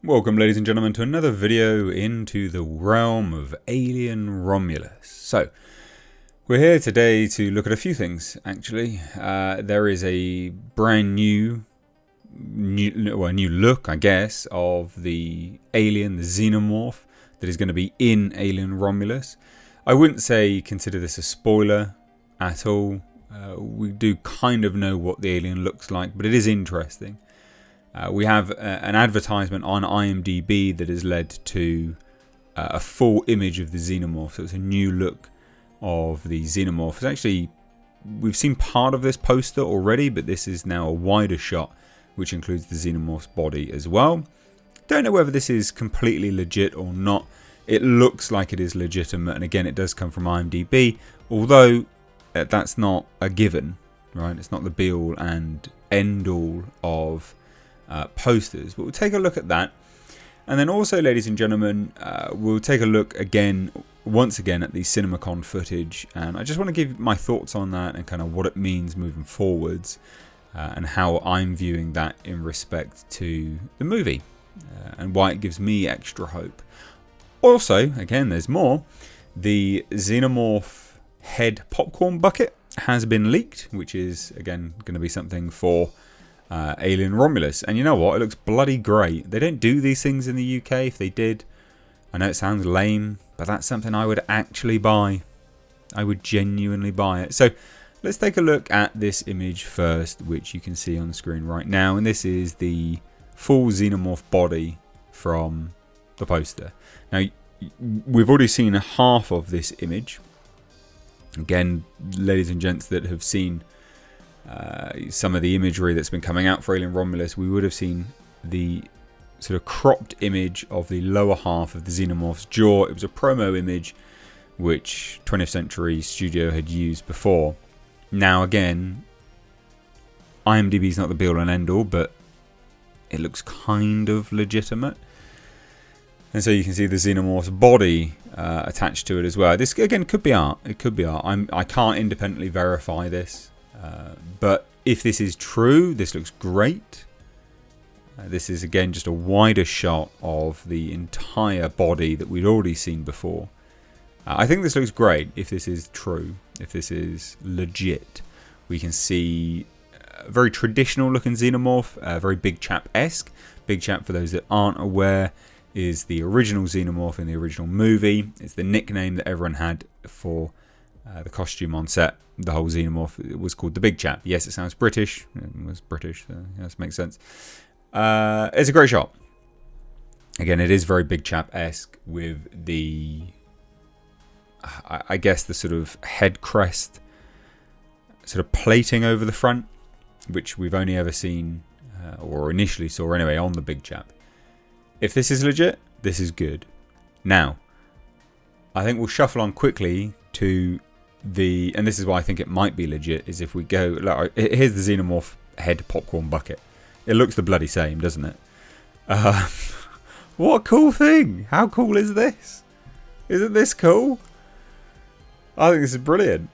Welcome, ladies and gentlemen, to another video into the realm of Alien Romulus. So, we're here today to look at a few things, actually. There is a brand new look, I guess, of the alien, the Xenomorph, that is going to be in Alien Romulus. I wouldn't say consider this a spoiler at all. We do kind of know what the alien looks like, but it is interesting. We have an advertisement on IMDb that has led to a full image of the Xenomorph. So it's a new look of the Xenomorph. It's actually, we've seen part of this poster already, but this is now a wider shot, which includes the Xenomorph's body as well. Don't know whether this is completely legit or not. It looks like it is legitimate, and again, it does come from IMDb, although that's not a given, right? It's not the be-all and end-all of posters, but we'll take a look at that. And then also, ladies and gentlemen, we'll take a look once again at the Cinemacon footage, and I just want to give my thoughts on that and kind of what it means moving forwards, and how I'm viewing that in respect to the movie, and why it gives me extra hope. Also, again, there's more. The Xenomorph Head popcorn bucket has been leaked, which is again going to be something for Alien Romulus, and you know what, it looks bloody great. They don't do these things in the UK. If they did, I know it sounds lame, but that's something I would actually buy. I would genuinely buy it. So let's take a look at this image first, which you can see on the screen right now, and this is the full Xenomorph body from the poster. Now, we've already seen half of this image. Again, ladies and gents that have seen some of the imagery that's been coming out for Alien Romulus, we would have seen the sort of cropped image of the lower half of the Xenomorph's jaw. It was a promo image which 20th Century Studio had used before. Now again, IMDb is not the be-all and end-all, but it looks kind of legitimate. And so you can see the Xenomorph's body attached to it as well. This again could be art. It could be art. I can't independently verify this. But if this is true, this looks great. This is again just a wider shot of the entire body that we'd already seen before. I think this looks great if this is true, if this is legit. We can see a very traditional looking Xenomorph, very Big Chap-esque. Big Chap, for those that aren't aware, is the original Xenomorph in the original movie. It's the nickname that everyone had for the costume on set. The whole Xenomorph was called the Big Chap. Yes, it sounds British. It was British, so yes, makes sense. It's a great shot. Again, it is very Big Chap-esque with the, I guess, the sort of head crest sort of plating over the front, which we've only ever seen, or initially saw anyway, on the Big Chap. If this is legit, this is good. Now, I think we'll shuffle on quickly to and this is why I think it might be legit, is if we go, look, here's the Xenomorph Head popcorn bucket. It looks the bloody same, doesn't it? What a cool thing. How cool is this? Isn't this cool? I think this is brilliant.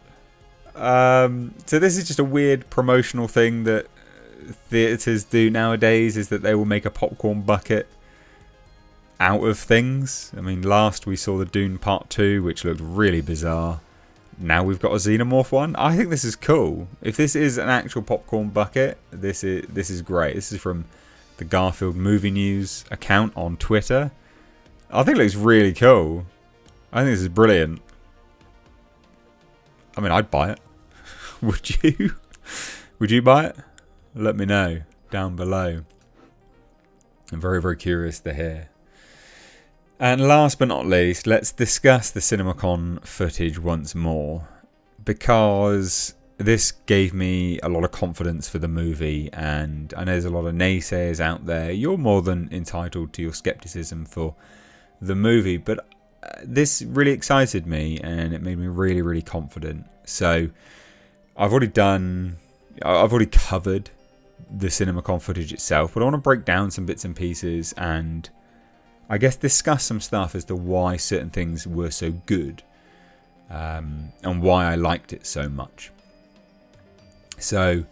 So this is just a weird promotional thing that theatres do nowadays, is that they will make a popcorn bucket out of things. I mean, last we saw the Dune Part 2, which looked really bizarre. Now we've got a Xenomorph one. I think this is cool. If this is an actual popcorn bucket, this is great. This is from the Garfield Movie News account on Twitter. I think it looks really cool. I think this is brilliant. I mean, I'd buy it. Would you? Would you buy it? Let me know down below. I'm very, very curious to hear. And last but not least, let's discuss the Cinemacon footage once more, because this gave me a lot of confidence for the movie, and I know there's a lot of naysayers out there. You're more than entitled to your skepticism for the movie, but this really excited me and it made me really, really confident. So I've already covered the Cinemacon footage itself, but I want to break down some bits and pieces and I guess discuss some stuff as to why certain things were so good, and why I liked it so much. So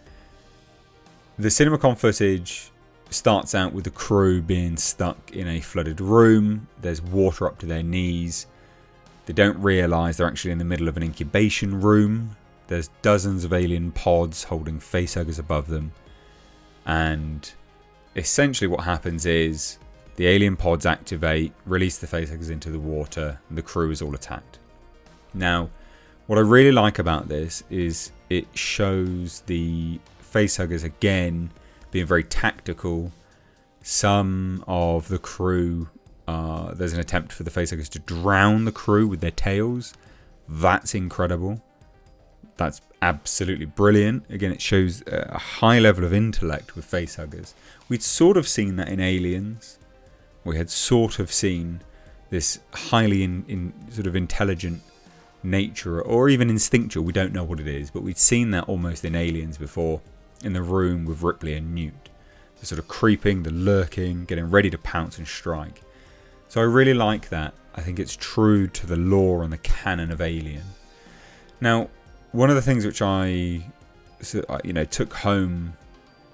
the Cinemacon footage starts out with the crew being stuck in a flooded room. There's water up to their knees. They don't realise they're actually in the middle of an incubation room. There's dozens of alien pods holding facehuggers above them. And essentially what happens is the alien pods activate, release the facehuggers into the water, and the crew is all attacked. Now, what I really like about this is it shows the facehuggers again being very tactical. Some of the crew, there's an attempt for the facehuggers to drown the crew with their tails. That's incredible. That's absolutely brilliant. Again, it shows a high level of intellect with facehuggers. We'd sort of seen that in Aliens. We had sort of seen this highly sort of intelligent nature, or even instinctual, we don't know what it is, but we'd seen that almost in Aliens before, in the room with Ripley and Newt. The sort of creeping, the lurking, getting ready to pounce and strike. So I really like that. I think it's true to the lore and the canon of Alien. Now, one of the things which I took home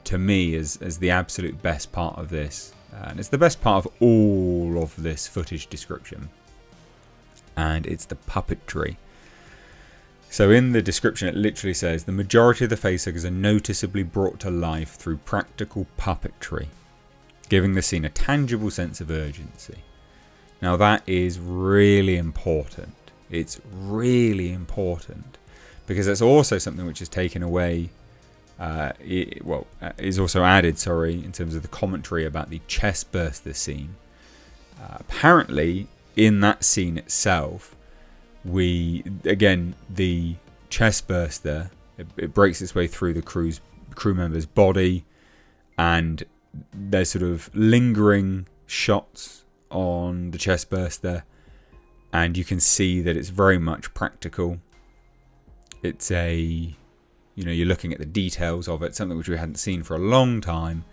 to me as the absolute best part of this, and it's the best part of all of this footage description, and it's the puppetry. So in the description it literally says, the majority of the facehuggers are noticeably brought to life through practical puppetry, giving the scene a tangible sense of urgency. Now that is really important. It's really important because that's also something which is taken away, is also added, in terms of the commentary about the chest burster scene. Apparently, in that scene itself, the chest burster, it breaks its way through the crew member's body, and there's sort of lingering shots on the chest burster, and you can see that it's very much practical. It's you're looking at the details of it, something which we hadn't seen for a long time.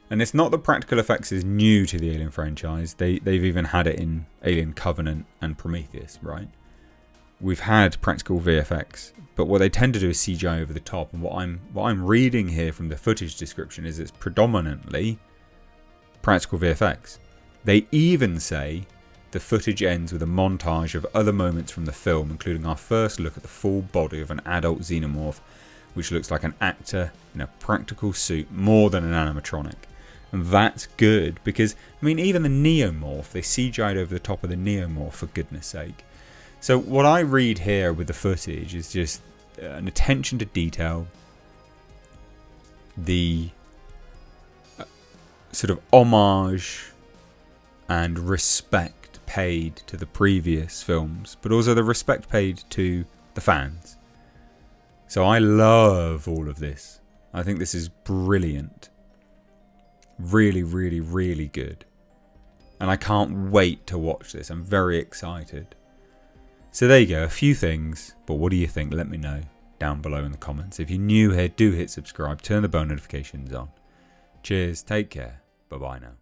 And it's not that practical effects is new to the Alien franchise. They've even had it in Alien Covenant and Prometheus, right? We've had practical VFX, but what they tend to do is CGI over the top. And what I'm reading here from the footage description is it's predominantly practical VFX. They even say the footage ends with a montage of other moments from the film, including our first look at the full body of an adult xenomorph, which looks like an actor in a practical suit more than an animatronic. And that's good because, even the Neomorph, they CGI'd over the top of the Neomorph, for goodness sake. So what I read here with the footage is just an attention to detail, the sort of homage and respect paid to the previous films, but also the respect paid to the fans. So I love all of this. I think this is brilliant. Really, really, really good. And I can't wait to watch this. I'm very excited. So there you go, a few things, but what do you think? Let me know down below in the comments. If you're new here, do hit subscribe, turn the bell notifications on. Cheers, take care, bye bye now.